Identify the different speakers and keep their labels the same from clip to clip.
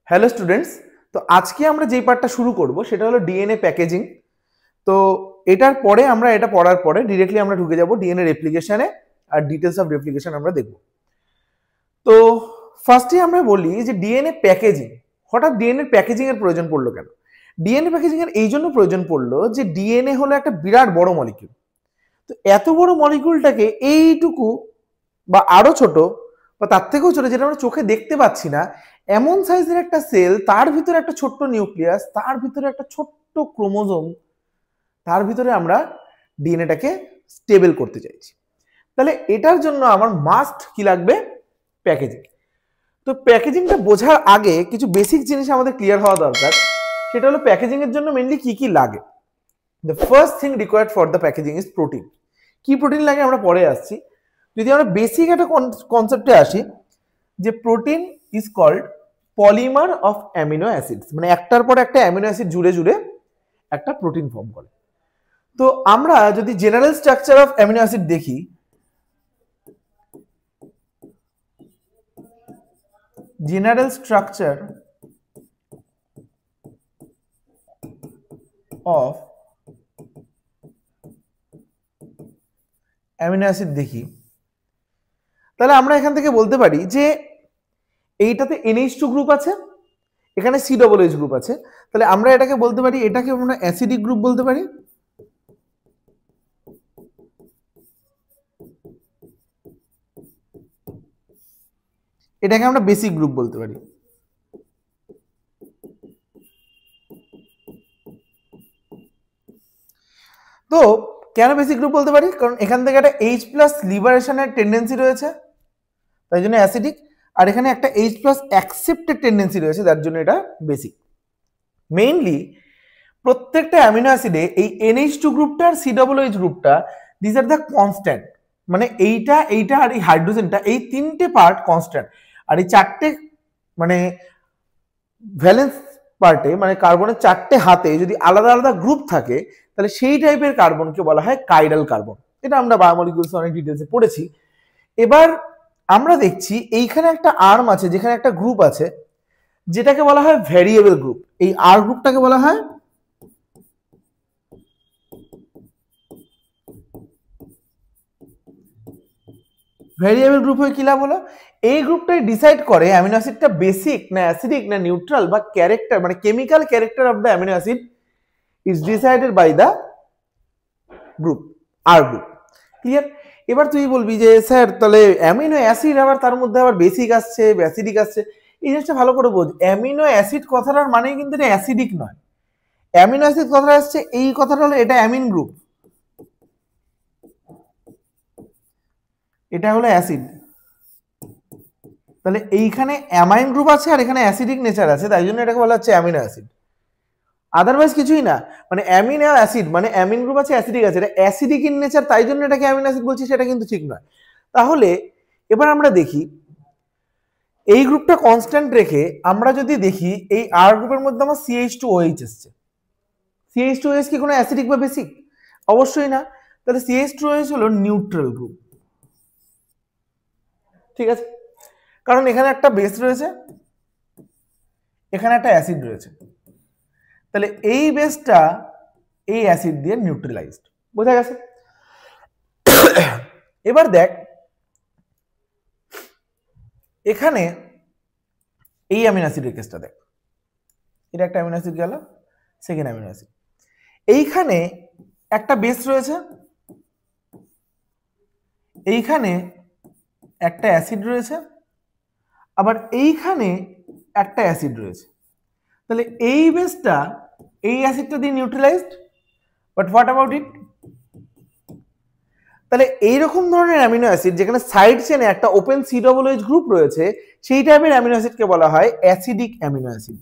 Speaker 1: Hello students, তো আজকে আমরা যেই পার্টটা শুরু করব সেটা হলো ডিএনএ প্যাকেজিং। তো এটার পরে আমরা এটা পড়ার পরে ডিরেক্টলি আমরা ঢুকে যাব ডিএনএ রেপ্লিকেশনে, আর ডিটেলস অফ রেপ্লিকেশন আমরা দেখব। তো ফার্স্টে আমরা বলি যে ডিএনএ প্যাকেজিং, হঠাৎ ডিএনএ প্যাকেজিং এর প্রয়োজন পড়লো কেন? ডিএনএ প্যাকেজিং এর এই জন্য প্রয়োজন পড়লো যে ডিএনএ হলো একটা বিরাট বড় মলিকিউল। তো এত বড় মলিকিউলটাকে এইটুকু বা আরো ছোট বা তার থেকেও ছোট, যেটা আমরা চোখে দেখতে পাচ্ছি না, এমন সাইজের একটা সেল, তার ভিতরে একটা ছোট্ট নিউক্লিয়াস, তার ভিতরে একটা ছোট্ট ক্রোমোজোম, তার ভিতরে আমরা ডিএনএটাকে স্টেবল করতে চাইছি। তাহলে এটার জন্য আমার মাস্ট কি লাগবে? প্যাকেজিং। তো প্যাকেজিংটা বোঝার আগে কিছু বেসিক জিনিস আমাদের ক্লিয়ার হওয়া দরকার। সেটা হলো প্যাকেজিং এর জন্য মেইনলি কি কি লাগে। The first thing required for the packaging is protein. কি প্রোটিন লাগে আমরা পরে আসছি। যদি আমরা বেসিক একটা কনসেপ্টে আসি, যে protein is called polymer of amino acids, মানে একটার পর একটা অ্যামিনো অ্যাসিড জুড়ে জুড়ে একটা প্রোটিন ফর্ম করে। তো আমরা যদি general structure of amino acid দেখি, general structure of amino acid দেখি, তাহলে আমরা এখান থেকে বলতে পারি যে এইটাতে NH2 গ্রুপ আছে, এখানে COOH গ্রুপ আছে। তাহলে আমরা এটাকে বলতে পারি, এটাকে আমরা অ্যাসিডিক গ্রুপ বলতে পারি, এটাকে আমরা বেসিক গ্রুপ বলতে পারি। তো কেন বেসিক গ্রুপ বলতে পারি? কারণ এখান থেকে একটা H+ লিবারেশনের টেন্ডেন্সি রয়েছে, তাই জন্য অ্যাসিডিক। আর এখানে একটা H+ অ্যাকসেপ্টের টেন্ডেন্সি রয়েছে, তার জন্য এটা বেসিক। মেইনলি প্রত্যেকটা অ্যামিনো অ্যাসিডে এই NH2 গ্রুপটা আর COOH গ্রুপটা, দিস আর দ্য কনস্ট্যান্ট। মানে এইটা এইটা আর এই হাইড্রোজেনটা, এই তিনটে পার্ট কনস্ট্যান্ট। আর এই চারটে মানে ভ্যালেন্স পার্টে, মানে কার্বনের চারটে হাতে যদি আলাদা আলাদা গ্রুপ থাকে, তাহলে সেই টাইপের কার্বনকে বলা হয় কাইরাল কার্বন। এটা আমরা বায়োমলিকুলস অনেক ডিটেলসে পড়েছি। এবার আমরা দেখছি এইখানে একটা আর্ম আছে, যেখানে একটা গ্রুপ আছে, যেটাকে বলা হয় ভ্যারিয়েবল গ্রুপ। এই আর গ্রুপটাকে বলা হয় ভ্যারিয়েবল গ্রুপ। হয়ে কি লাভ হলো? এই গ্রুপটাই ডিসাইড করে অ্যামিনো অ্যাসিডটা বেসিক না অ্যাসিডিক না নিউট্রাল, বা ক্যারেক্টার মানে chemical character of the amino acid is decided by the group, R group. Clear? এবার তুই বলবি যে স্যার তাহলে অ্যামিনো অ্যাসিড আবার তার মধ্যে আবার বেসিক আসছে, অ্যাসিডিক আসছে। এই জিনিসটা ভালো করে বোঝ। অ্যামিনো অ্যাসিড কথাটার মানে কিন্তু এটা অ্যাসিডিক নয়। অ্যামিনো অ্যাসিড কথাটা আসছে, এই কথাটা হলো এটা অ্যামিন গ্রুপ, এটা হলো অ্যাসিড। তাহলে এইখানে অ্যামাইন গ্রুপ আছে আর এখানে অ্যাসিডিক নেচার আছে, তাই জন্য এটাকে বলা হচ্ছে অ্যামিনো অ্যাসিড। আদারওয়াইজ কিছুই না। মানে অ্যামিন আর অ্যাসিড, মানে অ্যামিন গ্রুপ আছে অ্যাসিডিক আছে, এটা অ্যাসিডিক ইন নেচার, তাই জন্য এটাকে অ্যামিনো অ্যাসিড বলছি, সেটা কিন্তু ঠিক নয়। তাহলে এবার আমরা দেখি এই গ্রুপটা কনস্ট্যান্ট রেখে আমরা যদি দেখি এই আর গ্রুপের মধ্যে আমার CH2OH এসছে। CH2OH কি কোনো অ্যাসিডিক বা বেসিক? অবশ্যই না। তাহলে CH2OH হলো নিউট্রাল গ্রুপ। ঠিক আছে, কারণ এখানে একটা বেস রয়েছে, এখানে একটা অ্যাসিড রয়েছে। তাহলে এই বেসটা এই অ্যাসিড দিয়ে নিউট্রালাইজড। বোঝা গেছে? এবার দেখ এখানে এই অ্যামিনো অ্যাসিডের কেসটা দেখ। এটা একটা অ্যামিনো অ্যাসিড গেল, সেকেন্ড অ্যামিনো অ্যাসিড। এইখানে একটা বেস রয়েছে, এইখানে একটা অ্যাসিড রয়েছে, আবার এইখানে একটা অ্যাসিড রয়েছে। তাহলে এই বেসটা এই অ্যাসিডটা দিয়ে neutralised, but what about it? তাহলে এইরকম ধরনের অ্যামিনো অ্যাসিড যেখানে সাইড চেনে একটা ওপেন COOH গ্রুপ রয়েছে, সেই টাইপের অ্যামিনো অ্যাসিডকে বলা হয় অ্যাসিডিক অ্যামিনো অ্যাসিড।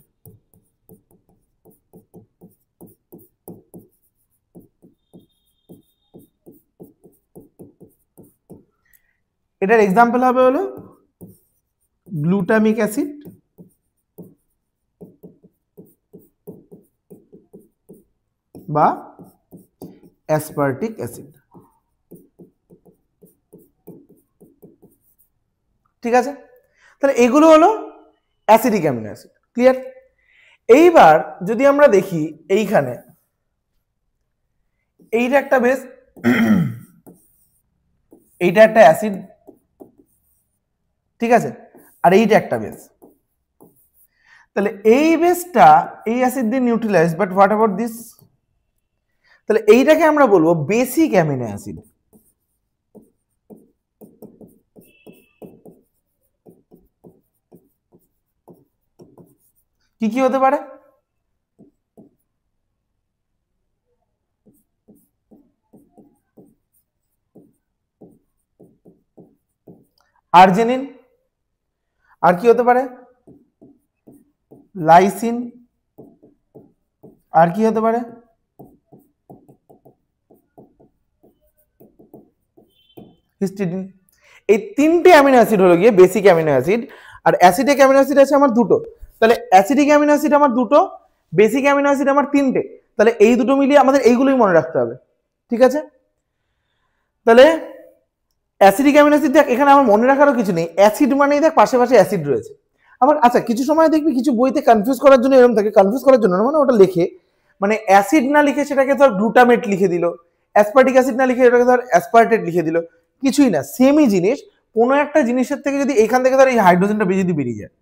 Speaker 1: এটার এক্সাম্পল হবে হলো গ্লুটামিক অ্যাসিড বা অ্যাসপার্টিক অ্যাসিড। ঠিক আছে, তাহলে এগুলো হলো অ্যাসিডিক অ্যামিনো অ্যাসিড। ক্লিয়ার? এইবার যদি আমরা দেখি এইখানে এইটা একটা বেস, এইটা একটা অ্যাসিড, ঠিক আছে, আর এইটা একটা বেস। তাহলে এই বেসটা এই অ্যাসিড দিয়ে neutralise, but what about this? তাহলে এইটাকে আমরা বলবো বেসিক অ্যামিনো অ্যাসিড। কি কি হতে পারে? আর্জিনিন, আর কি হতে পারে? লাইসিন, আর কি হতে পারে? হিস্টিডিন। এই তিনটে অ্যামিনো অ্যাসিড হলো গিয়ে বেসিক অ্যামিনো অ্যাসিড। আর অ্যাসিডিক অ্যামিনো অ্যাসিড আছে আমার দুটো। তাহলে অ্যাসিডিক অ্যামিনো অ্যাসিড আমার দুটো, বেসিক অ্যামিনো অ্যাসিড আমার তিনটে। তাহলে এই দুটো মিলিয়ে আমাদের এইগুলোই মনে রাখতে হবে, ঠিক আছে? তাহলে অ্যাসিডিক অ্যামিনো অ্যাসিড দেখ, এখানে আমার মনে রাখারও কিছু নেই, অ্যাসিড মানেই দেখ পাশে পাশে অ্যাসিড রয়েছে। আবার আচ্ছা, কিছু সময় দেখবি কিছু বইতে কনফিউজ করার জন্য এরকম থাকে, কনফিউজ করার জন্য মানে ওটা লেখে, মানে অ্যাসিড না লিখে সেটাকে ধর গ্লুটামেট লিখে দিল, অ্যাসপার্টিক অ্যাসিড না লিখে এটাকে ধর অ্যাসপার্টেট লিখে দিল। কিছুই না, সেমই জিনিস। কোনো একটা জিনিসের থেকে যদি এখান থেকে ধর এই হাইড্রোজেনটা যদি বেরিয়ে যায়,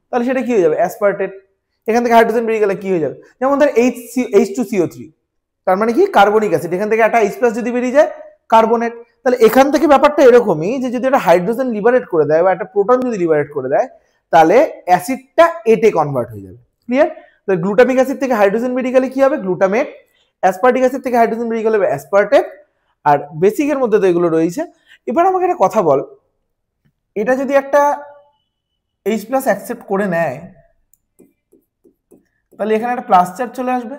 Speaker 1: তাহলে সেটা কি হয়ে যাবে? অ্যাসপার্টেট। এখান থেকে হাইড্রোজেন বেরিয়ে গেলে কি হয়ে যাবে? যেমন ধর H2CO3, তার মানে কি? Carbonic acid. এখান থেকে একটা H+ যদি বেরিয়ে যায়, কার্বনেট। তাহলে এখান থেকে ব্যাপারটা এরকমই যে যদি একটা হাইড্রোজেন লিবারেট করে দেয় বা একটা প্রোটন যদি লিবারেট করে দেয়, তাহলে অ্যাসিডটা এটে কনভার্ট হয়ে যাবে। ক্লিয়ার? তো গ্লুটামিক অ্যাসিড থেকে হাইড্রোজেন বেরিয়ে গেলে কি হবে? গ্লুটামেট। অ্যাসপার্টিক অ্যাসিড থেকে হাইড্রোজেন বেরিয়ে গেলে অ্যাসপার্টেট। আর বেসিকের মধ্যে তো এগুলো রয়েছে। এবার আমাকে একটা কথা বল, এটা যদি একটা H+ অ্যাকসেপ্ট করে নেয়, তাহলে এখানে একটা প্লাস চার্জ চলে আসবে।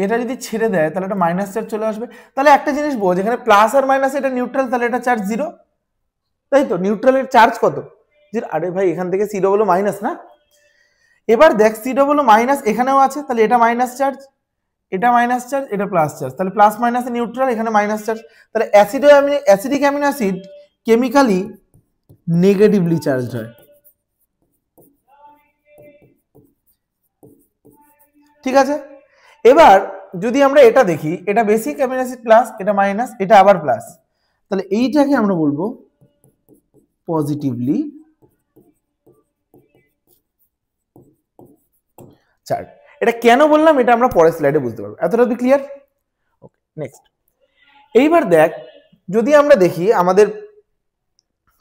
Speaker 1: এটা যদি ছেড়ে দেয় তাহলে একটা মাইনাস চার্জ চলে আসবে। তাহলে একটা জিনিস বোঝ, এখানে প্লাস আর মাইনাস এটা নিউট্রাল, তাহলে এটা চার্জ জিরো, তাই তো? নিউট্রালের চার্জ কত? জিরো। আরে ভাই, এখান থেকে সি ডবল মাইনাস না। এবার দেখ সি ডবল মাইনাস এখানেও আছে, তাহলে এটা মাইনাস চার্জ, এটা মাইনাস চার্জ, এটা প্লাস চার্জ, তাহলে প্লাস মাইনাসে নিউট্রাল, এখানে মাইনাস চার্জ। তাহলে acidic amino acid chemically negatively charged হয়, ঠিক আছে? এবার যদি আমরা এটা দেখি, এটা বেসিক অ্যামিনো অ্যাসিড প্লাস, এটা মাইনাস, এটা আবার প্লাস, তাহলে এইটাকে আমরা বলবো পজিটিভলি চার্জ। এটা কেন বললাম এটা আমরা পরের স্লাইডে বুঝতে পারবো। এতটা কি ক্লিয়ার? ওকে, নেক্সট। এইবার দেখ, যদি আমরা দেখি আমাদের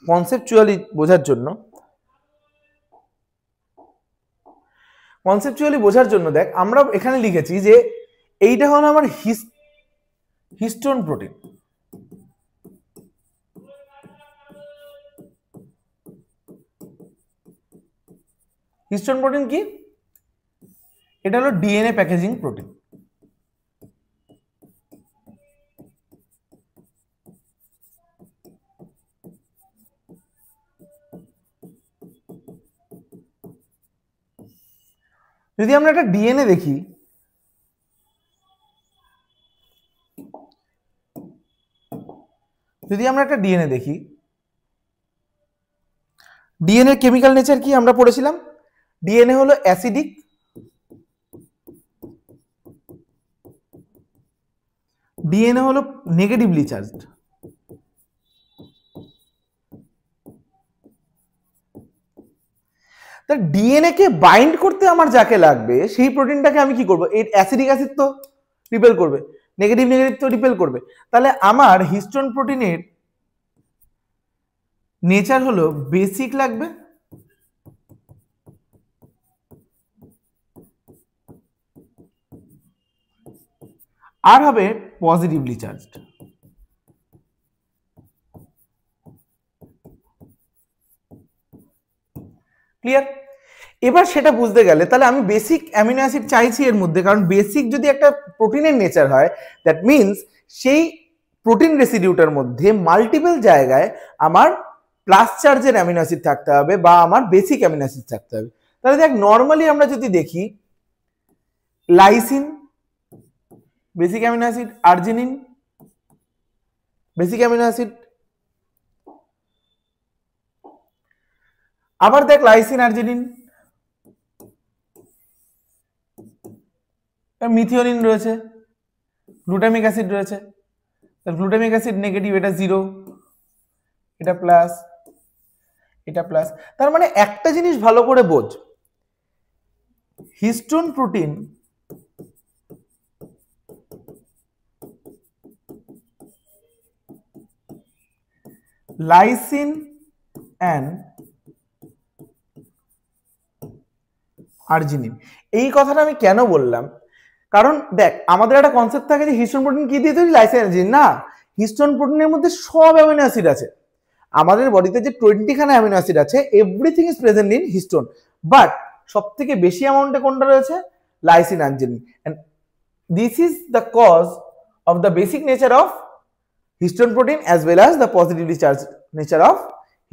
Speaker 1: কনসেপচুয়ালি বোঝার জন্য দেখ, আমরা এখানে লিখেছি যে এইটা হলো আমার হিস্টোন প্রোটিন। হিস্টোন প্রোটিন কি? এটা হলো ডিএনএ প্যাকেজিং প্রোটিন। যদি আমরা একটা ডিএনএ দেখি, ডিএনএ কেমিক্যাল নেচার কি আমরা পড়েছিলাম? ডিএনএ হলো অ্যাসিডিক, ডিএনএ হলো নেগেটিভলি চার্জড। তা ডিএনএ কে বাইন্ড করতে আমার যাকে লাগবে সেই প্রোটিনটাকে আমি কি করব? এই অ্যাসিডিক অ্যাসিড তো রিপেল করবে, নেগেটিভ নেগেটিভ তো রিপেল করবে। তাহলে আমার হিস্টোন প্রোটিনের নেচার হলো বেসিক লাগবে, আর হবে পজিটিভলি চার্জড। ক্লিয়ার? এবার সেটা বুঝতে গেলে তাহলে আমি বেসিক অ্যামিনো অ্যাসিড চাইছি এর মধ্যে, কারণ বেসিক যদি একটা প্রোটিনের নেচার হয়, দ্যাট মিনস সেই প্রোটিন রেসিডিউটার মধ্যে মাল্টিপল জায়গায় আমার প্লাস চার্জের অ্যামিনো অ্যাসিড থাকতে হবে বা আমার বেসিক অ্যামিনো অ্যাসিড থাকতে হবে। তাহলে দেখ, নর্মালি আমরা যদি দেখি lysine basic amino acid, arginine basic amino acid, আবার দেখ লাইসিন আর্জিনিন, মিথিওনিন রয়েছে, গ্লুটামিক অ্যাসিড রয়েছে, গ্লুটামিক অ্যাসিড নেগেটিভ, এটা 0, এটা প্লাস, এটা প্লাস। তার মানে একটা জিনিস ভালো করে বোঝ, histone protein lysine and arginine. এই কথাটা আমি কেন বললাম, কারণ দেখ আমাদের একটা কনসেপ্ট থাকে যে হিস্টোন প্রোটিন কি দিয়ে তৈরি, লাইসিন আর্জিনিন। না, হিস্টোন প্রোটিনের মধ্যে সব অ্যামিনো অ্যাসিড আছে। আমাদের বডিতে যে 20 খানা অ্যামিনো অ্যাসিড আছে, everything is present in histone, but সব থেকে বেশি অ্যামাউন্টে কোনটা রয়েছে, lysine arginine. And this is the cause of the basic nature of histone protein as well as the positively charge nature of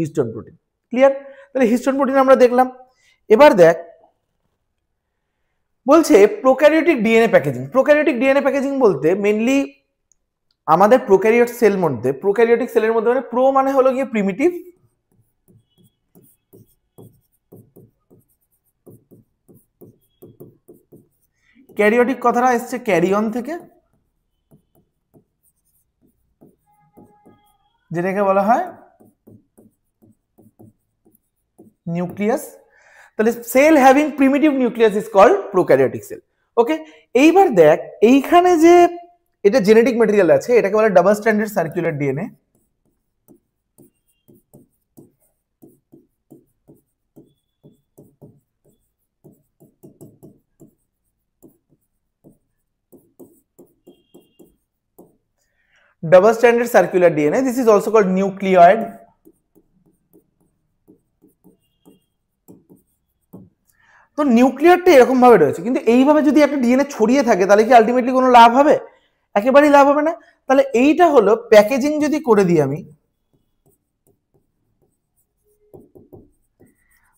Speaker 1: histone protein. Clear? তাহলে histone protein আমরা দেখলাম। এবার দেখ বলছে prokaryotic DNA packaging. Prokaryotic DNA packaging বলতে mainly আমাদের prokaryote cell মধ্যে, prokaryotic সেলের মধ্যে মানে প্রো মানে হলো গিয়ে প্রিমিটিভ, ক্যারিওটিক কথাটা এসছে ক্যারিয়ন থেকে, যেটাকে বলা হয় নিউক্লিয়াস। তাহলে cell having primitive nucleus is called prokaryotic cell. Okay, এইবার দেখ এইখানে যে এটা জেনেটিক ম্যাটেরিয়াল আছে, এটাকে বলে double stranded circular DNA. double stranded circular DNA, this is also called nucleoid. তো নিউক্লিয়ারটা এরকম ভাবে রয়েছে, কিন্তু এইভাবে যদি একটা ডিএনএ ছড়িয়ে থাকে তাহলে কি আলটিমেটলি কোনো লাভ হবে? একেবারেই লাভ হবে না। তাহলে এইটা হলো প্যাকেজিং যদি করে দিই আমি,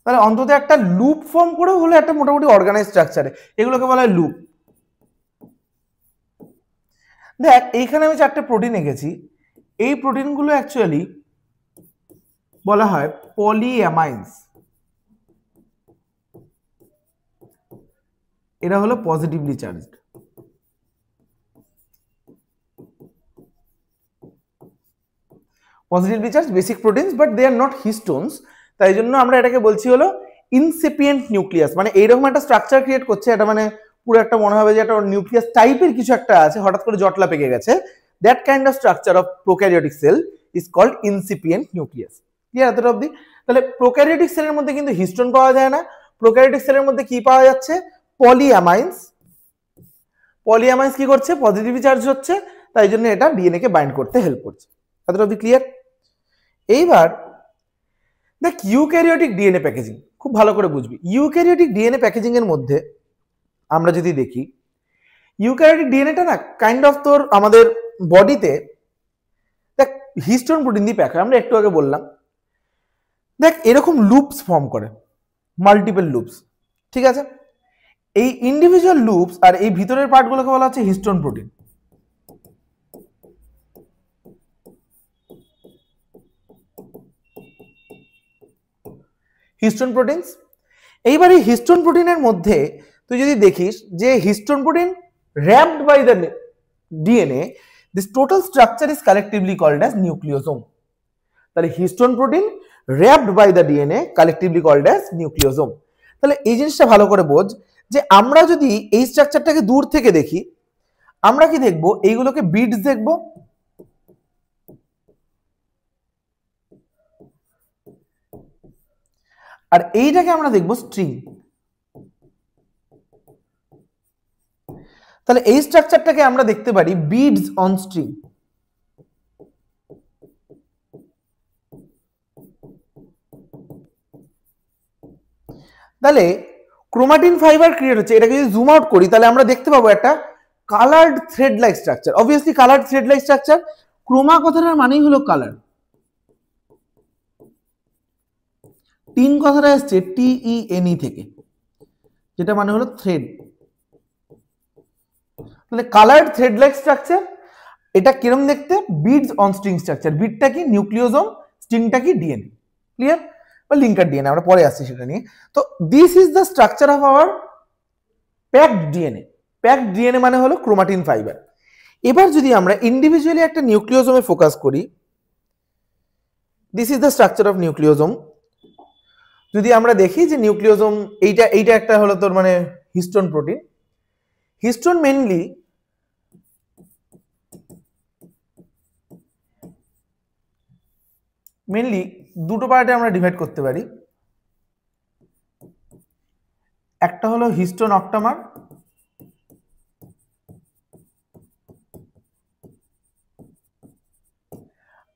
Speaker 1: তাহলে অন্তত একটা লুপ ফর্ম করেও হলো একটা মোটামুটি অর্গানাইজ স্ট্রাকচারে, এগুলোকে বলা হয় লুপ। দেখ এইখানে আমি 4টে প্রোটিন এঁকেছি, এই প্রোটিনগুলো অ্যাকচুয়ালি বলা হয় পলিঅ্যামাইন্স। এরা হলো positively charged. Positively charge basic proteins, but they are not histones. তাই জন্য আমরা এটাকে বলছি হলো ইনসেপিয়েন্ট নিউক্লিয়াস। মানে এইরকম একটা স্ট্রাকচার ক্রিয়েট করছে, এটা মানে পুরো একটা মনে হবে যে একটা নিউক্লিয়াস টাইপের কিছু একটা আছে, হঠাৎ করে জটলা পেকে গেছে। That kind of structure of prokaryotic cell is called incipient nucleus. Clear এতটা অবধি? তাহলে প্রোক্যারিওটিক সেলের মধ্যে কিন্তু হিস্টোন পাওয়া যায় না, প্রোক্যারিওটিক সেলের মধ্যে কি পাওয়া যাচ্ছে, পলিঅ্যামাইন্স। পলিঅ্যামাইন্স কি করছে, পজিটিভলি চার্জ হচ্ছে, তাই জন্য এটা ডিএনএ কে বাইন্ড করতে হেল্প করছে। এতটা অবধি ক্লিয়ার? এইবার দেখ ইউক্যারিওটিক ডিএনএ প্যাকেজিং খুব ভালো করে বুঝবি। ইউক্যারিওটিক ডিএনএ প্যাকেজিং এর মধ্যে আমরা যদি দেখি, ইউক্যারিওটিক ডিএনএটা না কাইন্ড অফ তোর আমাদের বডিতে দেখ হিস্টোন প্রোটিন দিয়ে প্যাক হয়, আমরা একটু আগে বললাম। দেখ এরকম লুপস ফর্ম করে, মাল্টিপল লুপস, ঠিক আছে? এই ইন্ডিভিজুয়াল লুপস আর এই ভিতরের পার্টগুলোকে বলা হচ্ছে হিস্টোন প্রোটিন। Histone proteins. এইবার এই হিস্টোন প্রোটিনের মধ্যে তুই যদি দেখিস যে histone protein wrapped by the DNA, this total structure is collectively called as nucleosome. তাহলে histone protein wrapped by the DNA collectively called as nucleosome। তাহলে এই জিনিসটা ভালো করে বোঝ যে আমরা যদি এই স্ট্রাকচারটাকে দূর থেকে দেখি, আমরা কি দেখব, এইগুলোকে বিডস দেখব, আর এইটাকে আমরা দেখব স্ট্রিং। তাহলে এই স্ট্রাকচারটাকে আমরা দেখতে পারি বিডস অন স্ট্রিং। তাহলে ক্রোমাটিন ফাইবার ক্রিয়েট হচ্ছে, এটাকে যদি জুম আউট করি তাহলে আমরা দেখতে পাবো একটা coloured thread like structure. Obviously coloured thread like structure, Croma কথাটার মানেই হলো কালার, টিন কথাটা আসছে TENE থেকে, যেটা মানে হলো থ্রেড। তাহলে কালার্ড থ্রেড লাইক স্ট্রাকচার, এটা কিরকম দেখতে, বিডস অন স্ট্রিং স্ট্রাকচার। বিডটা কি, নিউক্লিওজোম, স্ট্রিংটা কি, ডিএনএ। ক্লিয়ার? বা লিঙ্কার ডিএনএ, আমরা পরে আসছি সেটা নিয়ে। তো this is the structure of our packed DNA. Packed DNA মানে হলো ক্রোমাটিন ফাইবার। এবার যদি আমরা ইন্ডিভিজুয়ালি একটা নিউক্লিওজোমে ফোকাস করি, this is the structure of nucleosome. যদি আমরা দেখি যে নিউক্লিওজোম এইটা একটা হলো তোর মানে হিস্টোন প্রোটিন। হিস্টোন মেনলি দুটো পার্টে আমরা ডিভাইড করতে পারি। একটা হলো হিস্টোন অক্টামার,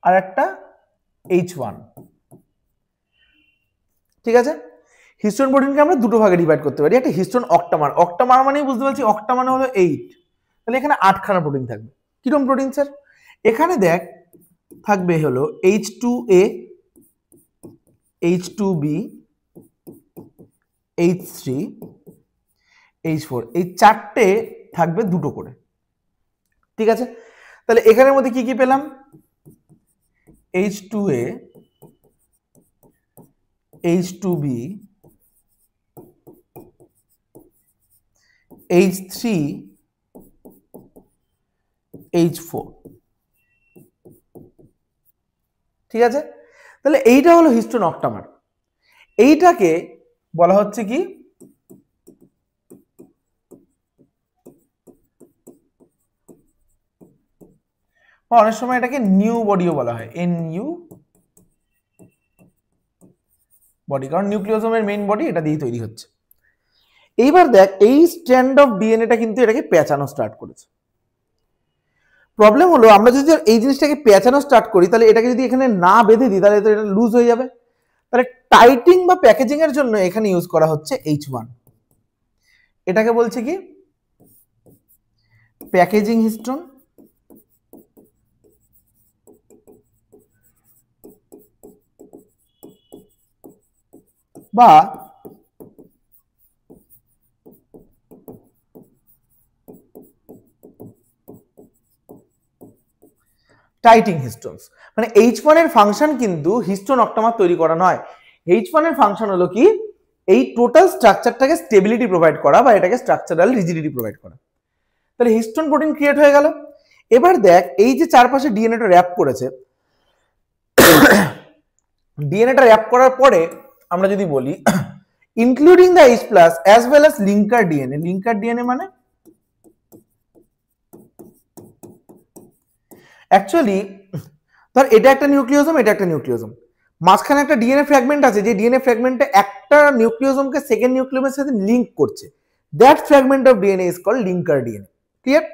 Speaker 1: আর একটা H1। ঠিক আছে, হিস্টোন প্রোটিনকে আমরা দুটো ভাগে ডিভাইড করতে পারি। একটা হিস্টোন অক্টামার, অক্টামার মানেই বুঝতে পারছি অক্টা মানে হলো 8, তাহলে এখানে 8খানা প্রোটিন থাকবে। কিরকম প্রোটিন স্যার? এখানে দেখ থাকবে হলো H2A, H2B, H3, H4, এই চারটে থাকবে দুটো করে। ঠিক আছে, তাহলে এখানের মধ্যে কি কি পেলাম? H2A, H2B, H3, H4। ঠিক আছে, তাহলে এইটা হলো হিস্টোন অক্টামার। এইটাকে বলা হচ্ছে কি অনেক সময় এটাকে নিউ বডিও বলা হয়, NU বডি, কারণ নিউক্লিওজোমের মেইন বডি এটা দিয়ে তৈরি হচ্ছে। এইবার দেখ এই স্ট্র্যান্ড অফ ডিএনএটা কিন্তু এটাকে পেঁচানো স্টার্ট করেছে। প্রবলেম হলো আমরা যদি এই জিনিসটাকে পেঁচানো স্টার্ট করি, তাহলে এটাকে যদি এখানে না বেঁধে দিই তাহলে তো এটা লুজ হয়ে যাবে। তাহলে টাইটিং বা প্যাকেজিং এর জন্য এখানে ইউজ করা হচ্ছে H1। এটাকে বলছে কি প্যাকেজিং হিস্টোন বা টাইটিং হিস্টোনস। মানে H1 এর ফাংশন কিন্তু হিস্টোন অক্টামার তৈরি করা নয়। H1 এর ফাংশন হলো কি এই টোটাল স্ট্রাকচারটাকে স্টেবিলিটি প্রোভাইড করা বা এটাকে স্ট্রাকচারাল রিজিডিটি প্রোভাইড করা। তাহলে হিস্টোন প্রোটিন ক্রিয়েট হয়ে গেল। এবার দেখ এই যে চারপাশে ডিএনএটা র্যাপ করেছে, ডিএনএটা র্যাপ করার পরে আমরা যদি বলি including the H plus as well as linker DNA. Linker DNA মানে অ্যাকচুয়ালি ধর এটা একটা নিউক্লিওজোম, এটা একটা নিউক্লিওজোম, মাঝখানে একটা ডিএনএ ফ্র্যাগমেন্ট আছে, যে ডিএনএ ফ্র্যাগমেন্টে একটা নিউক্লিওজোমকে সেকেন্ড নিউক্লিওজোমের সাথে লিংক করছে। That fragment of DNA is called linker DNA. Clear?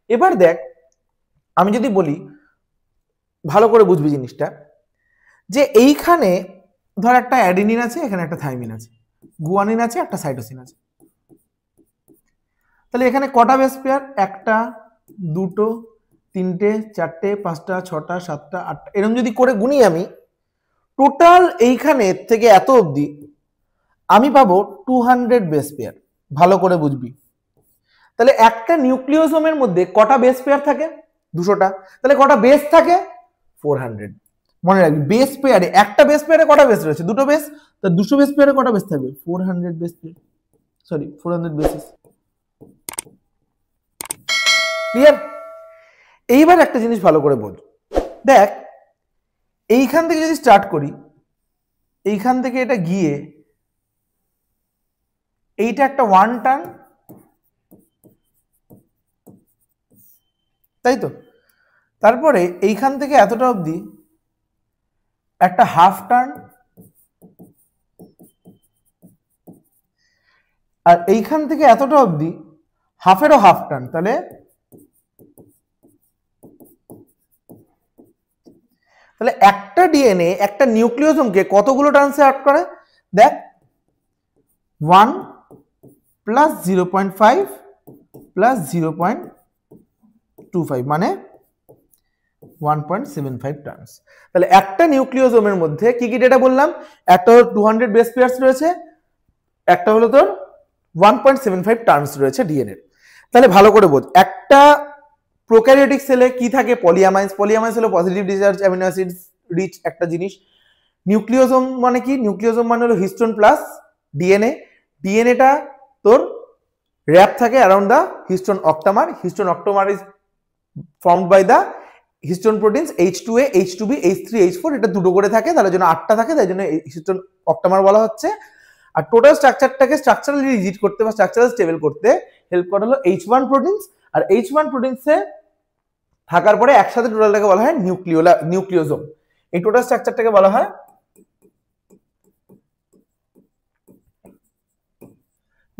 Speaker 1: এবার দেখ আমি যদি বলি, ভালো করে বুঝবি জিনিসটা, যে এইখানে ধর একটা অ্যাডেনিন আছে, এখানে একটা থাইমিন আছে, গুয়ানিন আছে, একটা সাইটোসিন আছে। তাহলে এখানে কটা বেস পেয়ার? একটা, দুটো, তিনটে, চারটে, পাঁচটা, ছটা, সাতটা, আটটা, এরকম যদি করে গুনি আমি টোটাল এইখানে থেকে এত অবধি আমি পাবো 200 বেস পেয়ার। ভালো করে বুঝবি, তাহলে একটা নিউক্লিওজোমের মধ্যে কটা বেস পেয়ার থাকে? 200টা। তাহলে কটা বেস থাকে? 400। মনে রাখবি বেস পেয়ারে, একটা বেস পেয়ারে কটা বেস রয়েছে? দুটো বেস। তা 200 বেস পেয়ারে কটা বেস থাকবে? 400 base pair, sorry 400 basis. Clear? এইবার একটা জিনিস ভালো করে বোঝ, দেখ এইখান থেকে যদি স্টার্ট করি, এইখান থেকে এটা গিয়ে এইটা একটা 1 টার্ন, তাই তো? তারপরে এইখান থেকে এতটা অবধি একটা হাফ টার্ন, আর এইখান থেকে এতটা অবধি হাফেরও হাফ টার্ন। তাহলে একটা ডিএনএ একটা নিউক্লিওজোমকে কতগুলো টার্নসে আউট করে? দেখ 1 প্লাস 0.5 প্লাস 0.25 মানে 1.75 টার্নস। তাহলে একটা নিউক্লিওজোমের মধ্যে কি কি ডেটা বললাম? একটা হলো 200 বেস পেয়ারস রয়েছে, একটা হলো তোর 1.75 টার্নস রয়েছে ডিএনএ। তাহলে ভালো করে বোঝ, একটা প্রোক্যারিওটিক সেলে কি থাকে? পলিয়ামাইন্স। পলিয়ামাইন্স হলো positive discharge amino acid rich একটা জিনিস। নিউক্লিওজোম মানে কি? নিউক্লিওজোম মানে হলো হিস্টোন প্লাস ডিএনএ। ডিএনএটা তোর র্যাপ থাকে around the histone octamer. Histone octamer is formed by the histone proteins H2A, H2B, H3, H4, এটা দুটো করে থাকে, তার জন্য 8টা থাকে, তাই জন্য হিস্টোন অক্টামার বলা হচ্ছে। আর টোটাল স্ট্রাকচারটাকে স্ট্রাকচারালি রিজিড করতে বা স্ট্রাকচারাল স্টেবল করতে হেল্প করে হলো H1 প্রোটিনস। আর H1 প্রোটিনসে থাকার পরে একসাথে টোটালটাকে বলা হয় নিউক্লিওজোম। এই টোটাল স্ট্রাকচারটাকে বলা হয়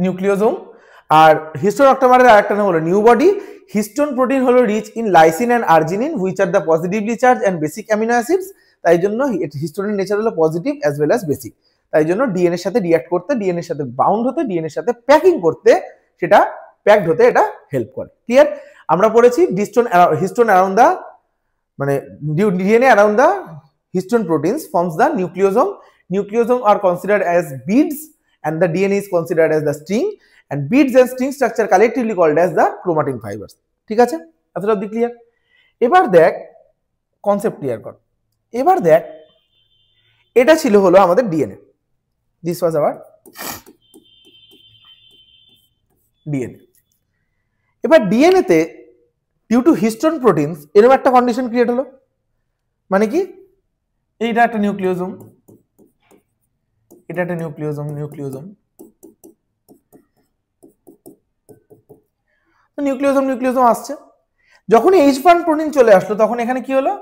Speaker 1: নিউক্লিওজোম। আর হিস্টোন অক্টামারের আরেকটা নাম হলো নিউ বডি। হিস্টোন প্রোটিন হলো rich in lysine and arginine which are the positively charge and basic amino acids. তাই জন্য হিস্টোনের নেচার হলো positive as well as basic. তাই জন্য ডিএনএর সাথে রিঅ্যাক্ট করতে, ডিএনএর সাথে বাউন্ড হতে, ডিএনএর সাথে প্যাকিং করতে, সেটা প্যাকড হতে এটা হেল্প করে। ক্লিয়ার? আমরা পড়েছি হিস্টোন অ্যারাউন্ড দ্য মানে DNA around the histone proteins forms the nucleosome. Nucleosome R considered as beads and the DNA is considered as the string, and beads and string structure collectively called as the chromatin fibers. ঠিক আছে? এতটা অবধি clear? এবার দেখ concept clear কর। এবার দেখ এটা ছিল হলো আমাদের DNA. This was our DNA. এবার ডিএনএ তে ডিউ টু হিস্টোন প্রোটিনস এরকম একটা কন্ডিশন ক্রিয়েট হলো, মানে কি এইটা একটা নিউক্লিওজোম, এটা একটা নিউক্লিওজোম, নিউক্লিওজোম আসছে। যখন H1 প্রোটিন চলে আসলো তখন এখানে কি হলো,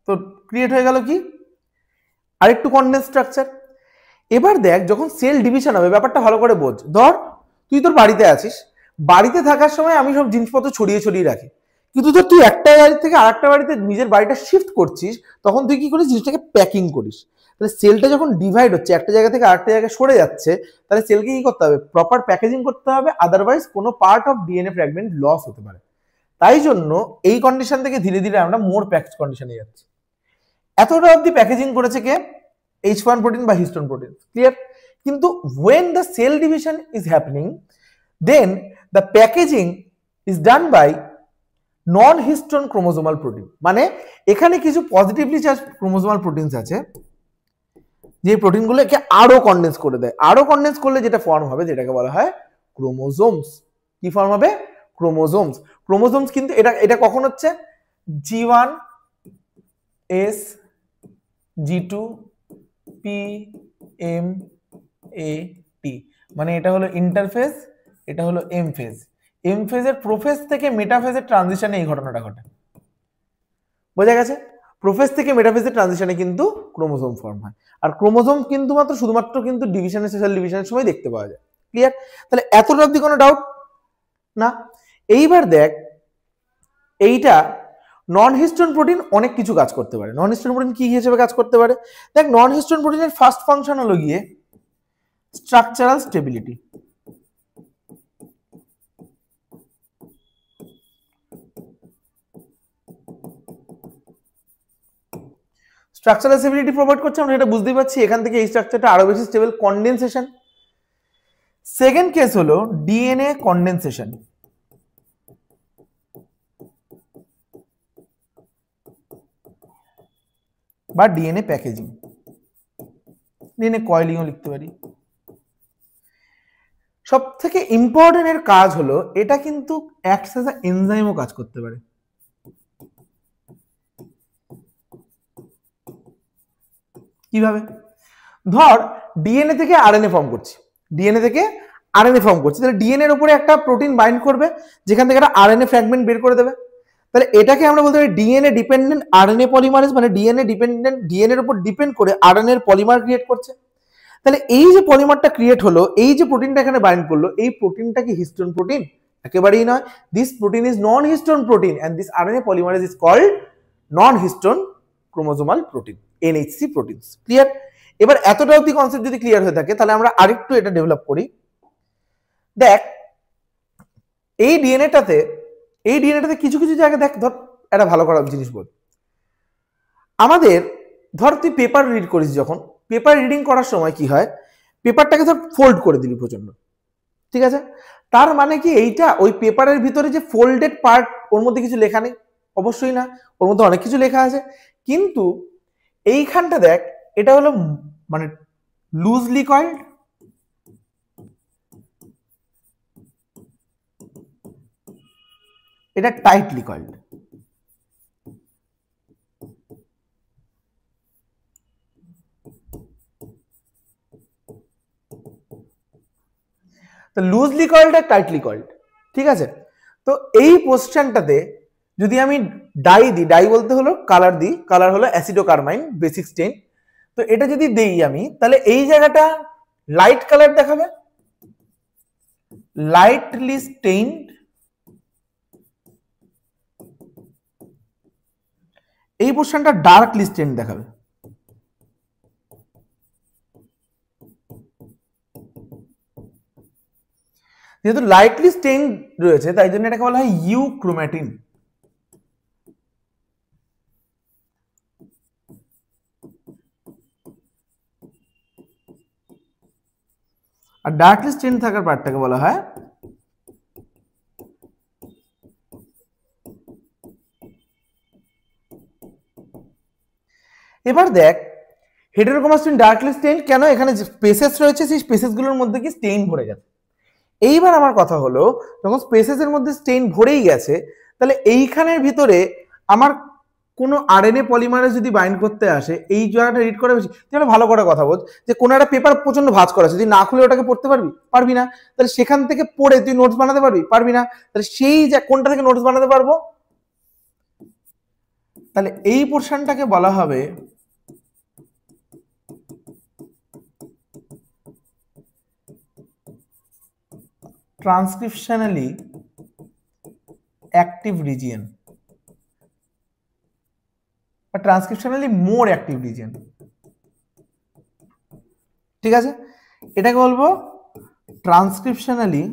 Speaker 1: তো ক্রিয়েট হয়ে গেল কি আরেকটু কনডেন্স স্ট্রাকচার। এবার দেখ যখন সেল ডিভিশন হবে, ব্যাপারটা ভালো করে বোঝ। ধর তুই তোর বাড়িতে আছিস, বাড়িতে থাকার সময় আমি সব জিনিসপত্র ছড়িয়ে রাখি, কিন্তু ধর তুই একটা বাড়ি থেকে আরেকটা বাড়িতে নিজের বাড়িটা শিফট করছিস, তখন তুই কি করিস, জিনিসটাকে প্যাকিং করিস। তাহলে সেলটা যখন ডিভাইড হচ্ছে, একটা জায়গা থেকে আরেকটা জায়গায় সরে যাচ্ছে, তাহলে সেলকে কি করতে হবে, প্রপার প্যাকেজিং করতে হবে, আদারওয়াইজ কোনো part of DNA fragment loss হতে পারে। তাই জন্য এই কন্ডিশন থেকে ধীরে ধীরে আমরা মোর প্যাকড কন্ডিশনে যাচ্ছি। এতটা অবধি প্যাকেজিং করেছে কে, H1 প্রোটিন বা হিস্টোন প্রোটিন। ক্লিয়ার? কিন্তু when the cell division is happening, then the packaging is done by non histone chromosomal protein. মানে এখানে কিছু পজিটিভলি চার্জ ক্রোমোজোমাল প্রোটিনস আছে, যে প্রোটিনগুলোকে আরো কন্ডেন্স করে দেয়। আরো কন্ডেন্স করলে যেটা ফর্ম হবে, যেটাকে বলা হয় ক্রোমোজোমস। কি ফর্ম হবে? ক্রোমোজোমস। ক্রোমোজোমস কিন্তু এটা কখন হচ্ছে, G1 S G2 P M A T, মানে এটা হলো ইন্টারফেজ, এটা হলো এম ফেজ। এম ফেজের প্রোফেজ থেকে মেটাফেজের ট্রানজিশনে এই ঘটনাটা ঘটে। বোঝা গেছে? প্রোফেজ থেকে মেটাফেজের ট্রানজিশনে কিন্তু ক্রোমোজোম ফর্ম হয়। আর ক্রোমোজোম কিন্তু শুধুমাত্র কিন্তু ডিভিশনের, সেল ডিভিশনের সময় দেখতে পাওয়া যায়। ক্লিয়ার? তাহলে এতটা অবধি কোনো ডাউট না? এইবার দেখ এইটা নন হিস্টোন প্রোটিন অনেক কিছু কাজ করতে পারে। নন হিস্টোন প্রোটিন কি হিসেবে কাজ করতে পারে? দেখ নন হিস্টোন প্রোটিনের ফার্স্ট ফাংশন হলো গিয়ে structural stability. Structural stability provide করছে, আমরা এটা বুঝতেই পারছি। এখান থেকে এই স্ট্রাকচারটা আরো বেশি স্টেবল, কনডেনসেশন। সেকেন্ড কেস হলো ডিএনএ কনডেনসেশন বা ডিএনএ প্যাকেজিং, ডিএনএ কয়েলিংও লিখতে পারি। সব থেকে ইম্পর্টেন্ট এর কাজ হলো এটা কিন্তু অ্যাক্টস অ্যাজ আ এনজাইমও কাজ করতে পারে। কিভাবে? ধর ডিএনএ থেকে আরএনএ ফর্ম করছি, তাহলে ডিএনএ এর উপরে একটা প্রোটিন বাইন্ড করবে, যেখান থেকে একটা আরএনএ ফ্র্যাগমেন্ট বের করে দেবে। তাহলে এটাকে আমরা বলতে পারি ডিএনএ ডিপেন্ডেন্ট আরএনএ পলিমারেজ, মানে ডিএনএ এর উপর ডিপেন্ড করে আরএনএ এর পলিমার ক্রিয়েট করছে। তাহলে এই যে পলিমারটা ক্রিয়েট হলো, এই যে প্রোটিনটা এখানে বাইন্ড করলো, এই প্রোটিনটা কি হিস্টোন প্রোটিন? একেবারেই নয়। This protein is non histone protein and this RNA polymerase is called non histone chromosomal protein, NHC proteins. Clear? এবার এতটা অবধি কনসেপ্ট যদি ক্লিয়ার হয়ে থাকে, তাহলে আমরা আরেকটু এটা ডেভেলপ করি। দেখ এই ডিএনএটাতে কিছু কিছু জায়গায় দেখ, ধর একটা ভালো করার জিনিস বল, আমাদের ধর তুই পেপার রিড করিস, যখন পেপার রিডিং করার সময় কি হয়, পেপারটাকে ধর ফোল্ড করে দিলি প্রচন্ড, ঠিক আছে? তার মানে কি এইটা ওই পেপারের ভিতরে যে ফোল্ডেড পার্ট, ওর মধ্যে কিছু লেখা নেই? অবশ্যই না, ওর মধ্যে অনেক কিছু লেখা আছে। কিন্তু এইখানটা দেখ, এটা হলো মানে লুজলি কয়েলড, এটা টাইটলি কয়েলড। তো লুজলি কয়েলড আর টাইটলি কয়েলড, ঠিক আছে। তো এই পোজিশনটাতে যদি আমি ডাই দিই, ডাই বলতে হলো কালার দিই, কালার হলো অ্যাসিডোকার্মাইন বেসিক স্টেন। তো এটা যদি দেই আমি, তাহলে এই জায়গাটা লাইট কালার দেখাবে, লাইটলি স্টেইনড, এই পোর্শনটা ডার্কলি স্টেইনড দেখাবে। যেহেতু লাইটলি স্টেইন রয়েছে তাই জন্য এটাকে বলা হয় ইউক্রোম্যাটিন। আর ডার্কলি স্টেইন থাকার পার্টটাকে বলা হয় এবার দেখ হেটেরোক্রোমাস্টিন ডার্কলি স্টেইন কেন, এখানে যে স্পেসেস রয়েছে সেই স্পেসেসগুলোর মধ্যে কি স্টেইন ভরে গেছে। এইবার আমার কথা হলো যখন স্পেসেসের মধ্যে স্টেইন ভরেই গেছে তাহলে এইখানের ভিতরে আমার কোনো আরএনএ পলিমারেজ যদি বাইন্ড করতে আসে, এই জায়গাটা রিড করা বেশি, তাহলে ভালো করে কথা বল যে কোনো একটা পেপার প্রচন্ড ভাঁজ করা আছে, যদি না খুলে ওটাকে পড়তে পারবি? পারবি না। তাহলে সেখান থেকে পড়ে তুই নোটস বানাতে পারবি? পারবি না। তাহলে সেই যে কোনটা থেকে নোটস বানাতে পারবো? তাহলে এই পোর্শনটাকে বলা হবে ট্রান্সক্রিপশনালি অ্যাক্টিভ রিজিয়ন বা ট্রান্সক্রিপশনালি মোর অ্যাক্টিভ রিজিয়ন, ঠিক আছে। এটাকে বলবো ট্রান্সক্রিপশনালি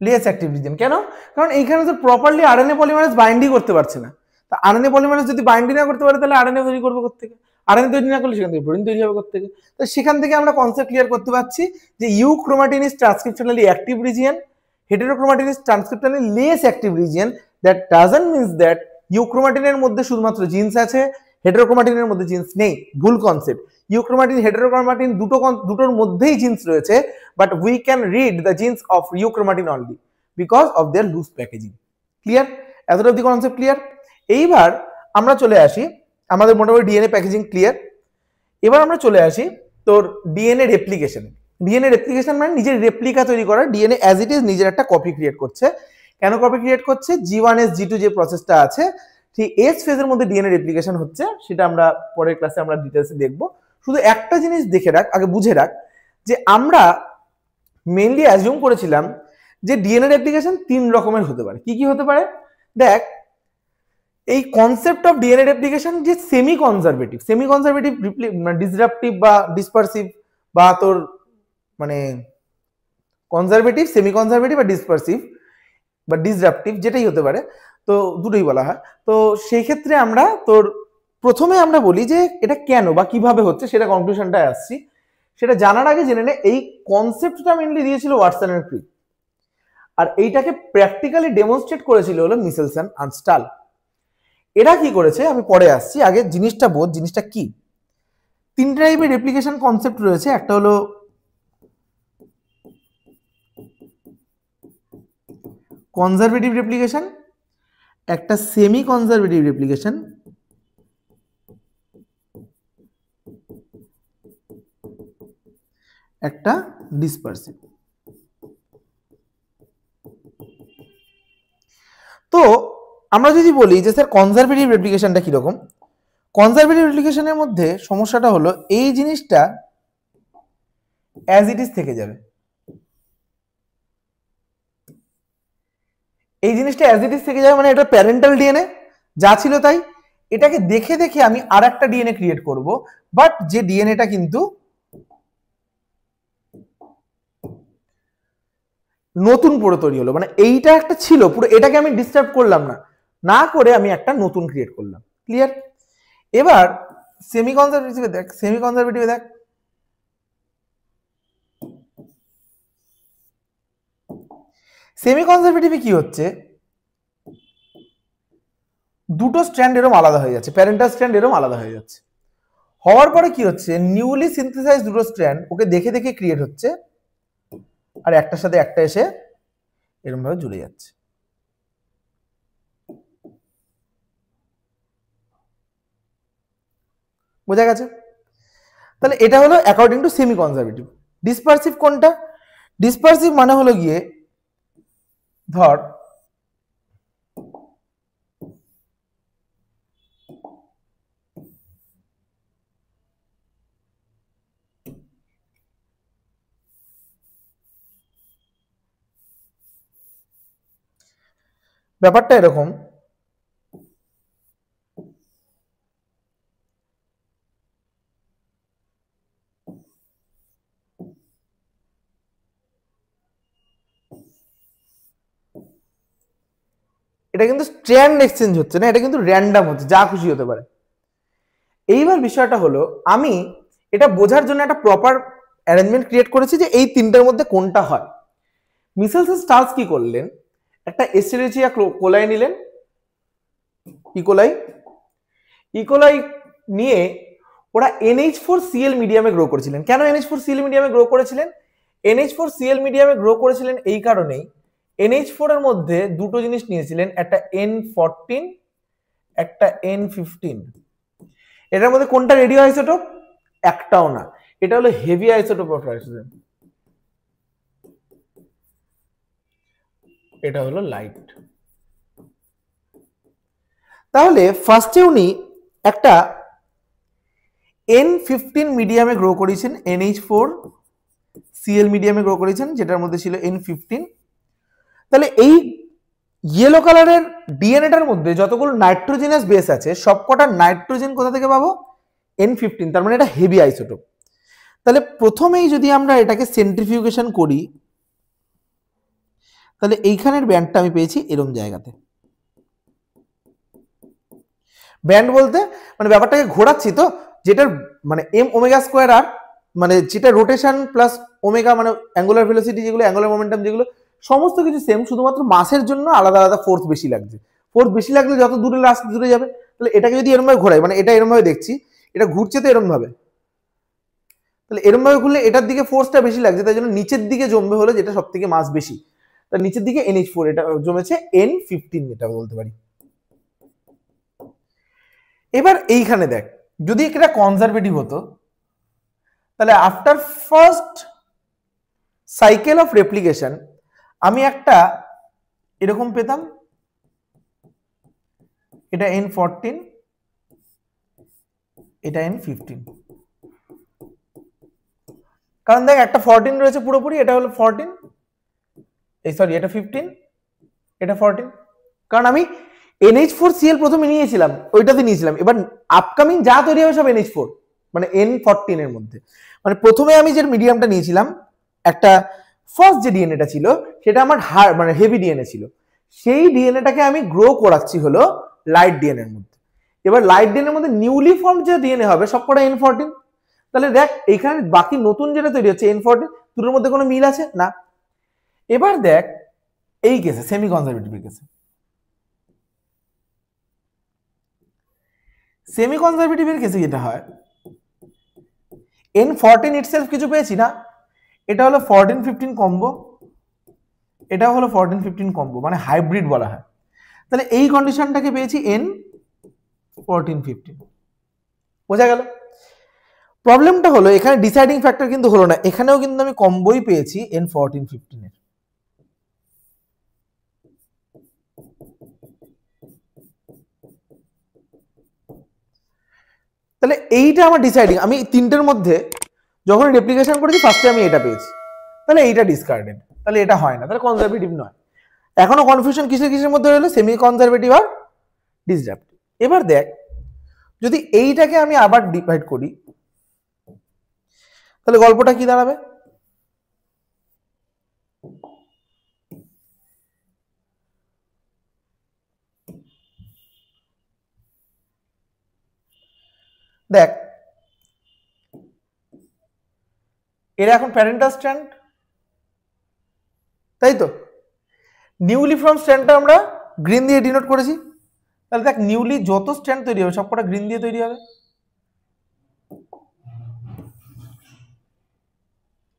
Speaker 1: লেস অ্যাক্টিভ রিজিয়ন। কেন? কারণ এইখানে তো প্রপারলি আরএনএ পলিমারেজ বাইন্ডই করতে পারছে না। তা আরএনএ পলিমারেজ যদি বাইন্ডই না করতে পারে তাহলে আরএনএ তৈরি করবে কোত্থেকে? আরএনএ তৈরি না করলে সেখান থেকে প্রোটিন তৈরি হবে কোত্থেকে? তো সেখান থেকে আমরা কনসেপ্ট ক্লিয়ার করতে পারছি যে euchromatin is transcriptionally active region, heterochromatin is transcriptionally less active region. That doesn't means that ইউক্রোমাটিনের মধ্যে শুধুমাত্র জিন্স আছে, হেটেরোক্রোমাটিনের মধ্যে জিন্স নেই। ভুল কনসেপ্ট। ইউক্রোমাটিন হেটেরোক্রোমাটিন দুটোর মধ্যেই জিন্স রয়েছে, but we can read the genes of euchromatin only because of their loose packaging. Clear? এতটা অব্দি কনসেপ্ট ক্লিয়ার? এইবার আমরা চলে আসি, আমাদের মোটামুটি ডিএনএ প্যাকেজিং ক্লিয়ার। এবার আমরা চলে আসি তোর ডিএনএ রেপ্লিকেশন। ডিএনএ রেপ্লিকেশন মানে নিজের রেপ্লিকা তৈরি করা, ডিএনএ অ্যাজ ইট ইজ নিজের একটা কপি ক্রিয়েট করছে। কেন কপি ক্রিয়েট করছে? G1S G2 যে প্রসেসটা আছে সেই এস ফেজের মধ্যে ডিএনএ রেপ্লিকেশন হচ্ছে, সেটা আমরা পরের ক্লাসে আমরা ডিটেলসে দেখবো। শুধু একটা জিনিস দেখে রাখ, আগে বুঝে রাখ যে আমরা মেইনলি অ্যাজিউম করেছিলাম যে ডিএনএ রেপ্লিকেশন 3 রকমের হতে পারে। কি কি হতে পারে? দেখ, এই কনসেপ্ট অফ ডিএনএ রেপ্লিকেশন যে সেমি কনজারভেটিভ ডিসরাপটিভ বা ডিসপারসিভ, বা তোর মানে কনজারভেটিভ, সেমি কনজারভেটিভ বা ডিসপারসিভ বা ডিসরাপটিভ, যেটাই হতে পারে, তো দুটোই বলা হয়। তো সেই ক্ষেত্রে আমরা তোর প্রথমে আমরা বলি যে এটা কেন বা কিভাবে হচ্ছে, সেটা কনক্লুশনটায় আসছি। সেটা জানার আগে জেনে নে এই কনসেপ্টটা মেইনলি দিয়েছিল ওয়াটসন এন্ড ক্রিক, আর এইটাকে প্র্যাকটিক্যালি ডেমনস্ট্রেট করেছিল হলো মিসেলসন আর স্টাল। এরা কি করেছে আমি পরে আসছি, আগে জিনিসটা বোঝ জিনিসটা কি। 3 টাইপের রেপ্লিকেশন কনসেপ্ট রয়েছে। একটা হলো কনজারভেটিভ রেপ্লিকেশন, একটা সেমি কনজারভেটিভ রেপ্লিকেশন, একটা ডিসপারসিভ। তো আমরা যদি বলি যে স্যার কনজারভেটিভ রেপ্লিকেশনটা কিরকম, কনজারভেটিভ রেপ্লিকেশনের মধ্যে সমস্যাটা হলো এই জিনিসটা অ্যাজ ইট ইজ থেকে যাবে। এই জিনিসটা অ্যাজ ইট ইজ থেকে যাবে মানে এটা প্যারেন্টাল ডিএনএ যা ছিল তাই, এটাকে দেখে দেখে আমি আর একটা ডিএনএ ক্রিয়েট করব, বাট যে ডিএনএটা কিন্তু নতুন পুরো তৈরি হলো, মানে এইটা একটা ছিল পুরো, এটাকে আমি ডিস্টার্ব করলাম না, না করে আমি একটা নতুন ক্রিয়েট করলাম। ক্লিয়ার? এবার সেমি কনজারভেটিভে দেখ, সেমি কনজারভেটিভে দেখ, সেমি কনজারভেটিভে কি হচ্ছে, দুটো স্ট্র্যান্ড এরকম আলাদা হয়ে যাচ্ছে, প্যারেন্টাল স্ট্র্যান্ড এরকম আলাদা হয়ে যাচ্ছে। হওয়ার পরে কি হচ্ছে, নিউলি সিনথেসাইজ দুটো স্ট্র্যান্ড ওকে দেখে দেখে ক্রিয়েট হচ্ছে, আর একটার সাথে একটা এসে এরকম ভাবে জুড়ে যাচ্ছে। বোঝা গেছে? তাহলে এটা হলো অ্যাকর্ডিং টু সেমি কনজারভেটিভ। ডিসপারসিভ কোনটা? ডিসপারসিভ মানে হলো গিয়ে ধর ব্যাপারটা এরকম, এটা কিন্তু স্ট্র্যান্ড এক্সচেঞ্জ হচ্ছে না, এটা কিন্তু র্যান্ডাম হচ্ছে, যা খুশি হতে পারে। এইবার বিষয়টা হলো, আমি এটা বোঝার জন্য একটা প্রপার অ্যারেঞ্জমেন্ট ক্রিয়েট করেছি যে এই তিনটার মধ্যে কোনটা হয়। মিসেলস স্টার্স কি করলেন, একটা এস্টেরিচিয়া কোলাই নিলেন, ইকোলাই নিয়ে ওরা NH4Cl মিডিয়ামে গ্রো করেছিলেন। কেন NH4Cl মিডিয়ামে গ্রো করেছিলেন? NH4Cl মিডিয়ামে গ্রো করেছিলেন এই কারণেই, NH4 এর মধ্যে দুটো জিনিস নিয়েছিলেন, একটা N14, একটা N15। এটার মধ্যে কোনটা রেডিও আইসোটোপ? একটাও না, এটা হলো হেভি আইসোটোপ অফ নাইট্রোজেন, এটা হলো লাইট। তাহলে ফার্স্টে উনি একটা N15 মিডিয়ামে গ্রো করেছেন, NH4Cl মিডিয়ামে গ্রো করেছেন, যেটার মধ্যে ছিল N15। তাহলে এই ইয়েলো কালারের ডিএনএটার মধ্যে যতগুলো নাইট্রোজেনাস বেস আছে, সবকটা নাইট্রোজেন কোথা থেকে পাবো? N15, তার মানে এটা হেভি আইসোটোপ। তাহলে প্রথমেই যদি আমরা এটাকে সেন্ট্রিফিউগেশন করি, তাহলে এইখানের ব্যান্ডটা আমি পেয়েছি এরকম জায়গাতে। ব্যান্ড বলতে মানে ব্যাপারটাকে ঘোরাচ্ছি তো, যেটার মানে এম ওমেগা স্কোয়ার আর মানে যেটা রোটেশন প্লাস ওমেগা মানে অ্যাঙ্গুলার ভেলোসিটি, যেগুলো অ্যাঙ্গুলার মোমেন্টাম, যেগুলো সমস্ত কিছু সেম, শুধুমাত্র মাসের জন্য আলাদা আলাদা ফোর্স বেশি লাগছে। ফোর্স বেশি লাগলে যত দূরে লাস্ট দূরে যাবে। তাহলে এটাকে যদি এরম ভাবে ঘোরাই, মানে এটা এরম ভাবে দেখছি, এটা ঘুরছে তো এরম ভাবে, তাহলে এরম ভাবে ঘুরলে এটার দিকে ফোর্সটা বেশি লাগছে, তাই জন্য নিচের দিকে জমবে হলো যেটা সব থেকে মাস বেশি, তার নিচের দিকে NH4, এটা জমেছে N15, এটা বলতে পারি। এবার এইখানে দেখ, যদি এটা কনজারভেটিভ হতো, তাহলে after first cycle of replication আমি একটা এরকম পেতাম, এটা N14, এটা N15। কারণ দেখ একটা 14 রয়েছে পুরোপুরি, এটা হলো 14, এই সরি এটা 15, এটা 14। কারণ আমি NH4Cl প্রথমে নিয়েছিলাম, ওইটাতে নিয়েছিলাম। এবার আপকামিং যা তৈরি হবে সব NH4, মানে N14 এর মধ্যে। মানে প্রথমে আমি যে মিডিয়ামটা নিয়েছিলাম, একটা ফার্স্ট যে ডিএনএটা ছিল সেটা আমার মানে হেভি ডিএনএ ছিল, সেই ডিএনএটাকে আমি গ্রো করাচ্ছি হলো লাইট ডিএনএ এর মধ্যে। এবার লাইট ডিএনএ এর মধ্যে নিউলি ফর্ম যে ডিএনএ হবে সবকটা N14। তাহলে দেখ এইখানে বাকি নতুন যেটা তৈরি হচ্ছে N14, দুটোর মধ্যে কোনো মিল আছে না। এবার দেখ এই কেসে, সেমি কনজারভেটিভ কেসে, সেমি কনজারভেটিভের কেসে যেটা হয়, N14 ইটসেলফ কিছু পেয়েছি না, এটা হলো 14-15 কম্বো, এটা হলো 14-15 কম্বো, মানে হাইব্রিড বলা হয়। তাহলে এই কন্ডিশনটাকে পেয়েছি N14-15। বোঝা গেল? প্রবলেমটা হলো এখানে ডিসাইডিং ফ্যাক্টর কিন্তু হলো না, এখানেও কিন্তু আমি কম্বোই পেয়েছি N14-15 এর। তাহলে এইটা আমার ডিসাইডিং, আমি তিনটের মধ্যে যখন রেপ্লিকেশন করেছি ফার্স্টে আমি এটা পেয়েছি, তাহলে এইটা ডিসকার্ডেড, তাহলে এটা হয় না, তাহলে কনজারভেটিভ নয়। এখনো কনফিউশন কিসের কিসের মধ্যে হলো, সেমি কনজারভেটিভ আর ডিসরাপ্টিভ। এবার দেখ যদি এইটাকে আমি আবার ডিভাইড করি, তাহলে গল্পটা কি দাঁড়াবে? দেখ এরা এখন প্যারেন্টাল স্ট্র্যান্ড, তাই তো? নিউলি ফর্ম স্ট্র্যান্ডটা আমরা গ্রিন দিয়ে ডিনোট করেছি, তাহলে দেখ নিউলি যত স্ট্র্যান্ড তৈরি হবে সবকটা গ্রিন দিয়ে তৈরি হবে,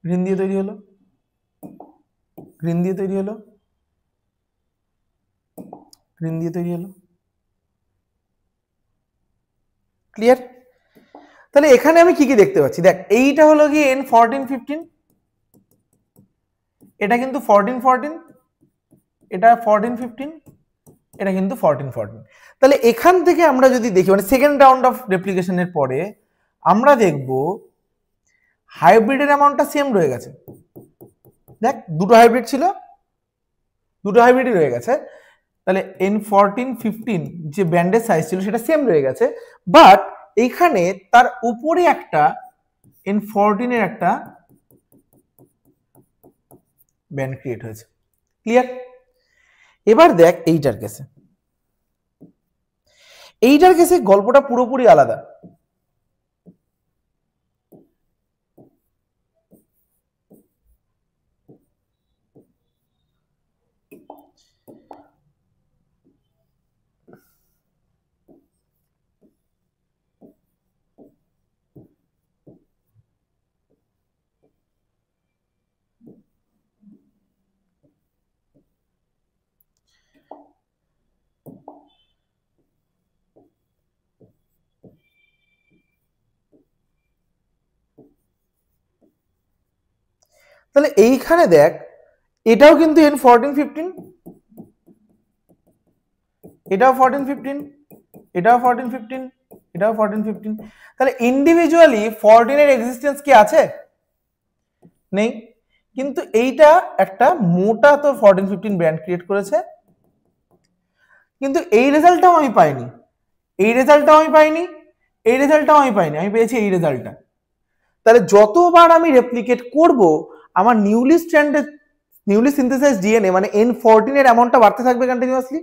Speaker 1: গ্রিন দিয়ে তৈরি হলো, গ্রিন দিয়ে তৈরি হলো, গ্রিন দিয়ে তৈরি হলো। ক্লিয়ার? তাহলে এখানে আমি কি কি দেখতে পাচ্ছি, দেখ এইটা হলো কি N14-15, এটা কিন্তু 14-14, এটা 14-15, এটা কিন্তু 14-14। তাহলে এখান থেকে আমরা যদি দেখি মানে সেকেন্ড রাউন্ড অফ রেপ্লিকেশনের পরে আমরা দেখব হাইব্রিডের অ্যামাউন্টটা সেম রয়ে গেছে। দেখ দুটো হাইব্রিড ছিল, দুটো হাইব্রিডই রয়ে গেছে। তাহলে N14-15 যে ব্যান্ডের সাইজ ছিল সেটা সেম রয়ে গেছে, বাট এইখানে তার উপরে একটা N14 এর একটা ব্যান্ড ক্রিয়েট হয়েছে। ক্লিয়ার? এবার দেখ এইটার কেসে, এইটার কেসে গল্পটা পুরোপুরি আলাদা। তাহলে এইখানে দেখ এটাও কিন্তু N14-15, এটাও 14-15, এটাও 14-15, এটাও 14-15। তাহলে ইন্ডিভিজুয়ালি 14 এর এক্সিস্টেন্স কি আছে? নেই। কিন্তু এইটা একটা মোটা তো 14-15 ব্যান্ড ক্রিয়েট করেছে, কিন্তু এই রেজাল্টটাও আমি পাইনি, এই রেজাল্টটাও আমি পাইনি, এই রেজাল্টটাও আমি পাইনি, আমি পেয়েছি এই রেজাল্টটা। তাহলে যতবার আমি রেপ্লিকেট করব আমার newly stranded newly synthesised DNA মানে N14 এর অ্যামাউন্টটা বাড়তে থাকবে কন্টিনিউয়াসলি,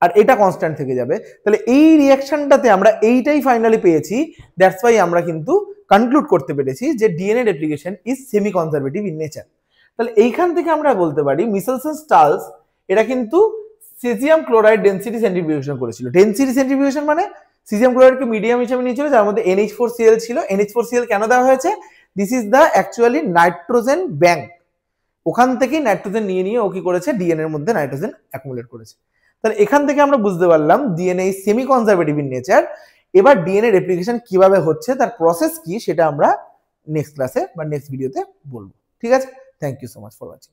Speaker 1: আর এটা কনস্ট্যান্ট থেকে যাবে। তাহলে এই রিঅ্যাকশনটাতে আমরা এইটাই ফাইনালি পেয়েছি, দ্যাটস ওয়াই আমরা কিন্তু কনক্লুড করতে পেরেছি যে DNA replication is semi conservative in nature. তাহলে এইখান থেকে আমরা বলতে পারি মিচেলসন স্টালস এটা কিন্তু সিজিয়াম ক্লোরাইড ডেনসিটি সেন্ট্রিফিউগেশন করেছিল। ডেনসিটি সেন্ট্রিফিউগেশন মানে সিজিয়াম ক্লোরাইডকে মিডিয়াম হিসেবে নিয়েছিল যার মধ্যে NH4Cl ছিল। NH4Cl কেন দেওয়া হয়েছে? This is the actually nitrogen bank, ওখান থেকেই নাইট্রোজেন নিয়ে নিয়ে ও কি করেছে ডিএনএ এর মধ্যে নাইট্রোজেন অ্যাকুমুলেট করেছে। তাহলে এখান থেকে আমরা বুঝতে পারলাম DNA is semi conservative in nature. এবার ডিএনএ রেপ্লিকেশন কিভাবে হচ্ছে তার প্রসেস কি সেটা আমরা নেক্সট ক্লাসে বা নেক্সট ভিডিওতে বলবো। ঠিক আছে, thank you so much for watching.